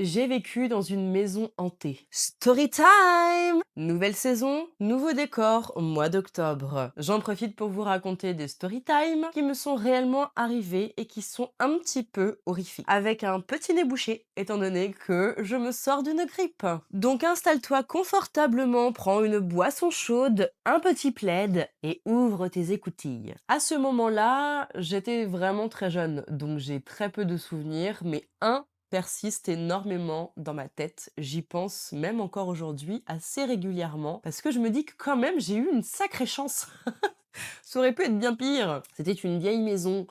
J'ai vécu dans une maison hantée. Story time! Nouvelle saison, nouveau décor, mois d'octobre. J'en profite pour vous raconter des story time qui me sont réellement arrivées et qui sont un petit peu horrifiques. Avec un petit nez bouché, étant donné que je me sors d'une grippe. Donc installe-toi confortablement, prends une boisson chaude, un petit plaid et ouvre tes écoutilles. À ce moment-là, j'étais vraiment très jeune, donc j'ai très peu de souvenirs, mais un persiste énormément dans ma tête. J'y pense même encore aujourd'hui assez régulièrement parce que je me dis que quand même j'ai eu une sacrée chance. Ça aurait pu être bien pire. C'était une vieille maison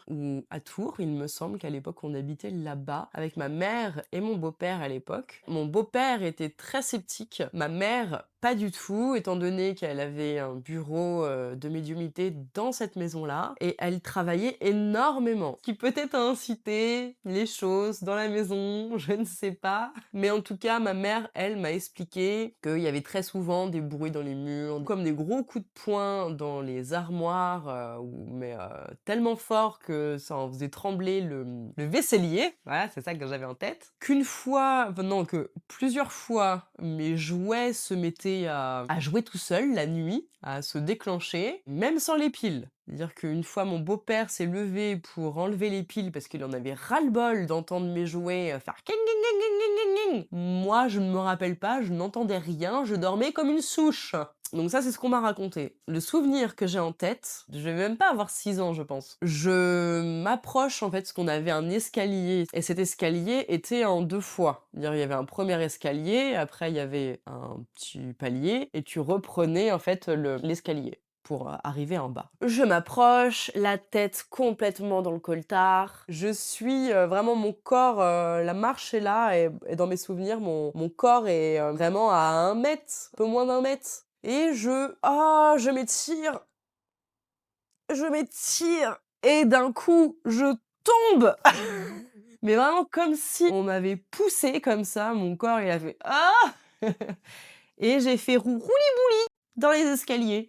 à Tours, il me semble qu'à l'époque on habitait là-bas avec ma mère et mon beau-père à l'époque. Mon beau-père était très sceptique, ma mère pas du tout, étant donné qu'elle avait un bureau de médiumnité dans cette maison-là et elle travaillait énormément. Ce qui peut-être a incité les choses dans la maison, je ne sais pas. Mais en tout cas, ma mère, elle, m'a expliqué qu'il y avait très souvent des bruits dans les murs, comme des gros coups de poing dans les armoires, tellement fort que ça en faisait trembler le vaisselier. Voilà, c'est ça que j'avais en tête. Que plusieurs fois, mes jouets se mettaient à jouer tout seul la nuit, à se déclencher, même sans les piles. C'est-à-dire qu'une fois, mon beau-père s'est levé pour enlever les piles parce qu'il en avait ras-le-bol d'entendre mes jouets faire king, king, king, king, king, king, king. Moi, je ne me rappelle pas, je n'entendais rien, je dormais comme une souche. Donc ça, c'est ce qu'on m'a raconté. Le souvenir que j'ai en tête, je vais même pas avoir 6 ans, je pense. Je m'approche, en fait, parce qu'on avait un escalier, et cet escalier était en 2 fois. C'est-à-dire, il y avait un premier escalier, après il y avait un petit palier, et tu reprenais, en fait, l'escalier pour arriver en bas. Je m'approche, la tête complètement dans le coltard. Je suis vraiment mon corps, la marche est là et dans mes souvenirs, mon corps est vraiment à 1 mètre, un peu moins d'1 mètre. Et je m'étire et d'un coup, je tombe. Mais vraiment comme si on m'avait poussé comme ça, mon corps il a fait «Ah!» et j'ai fait rouli bouli dans les escaliers.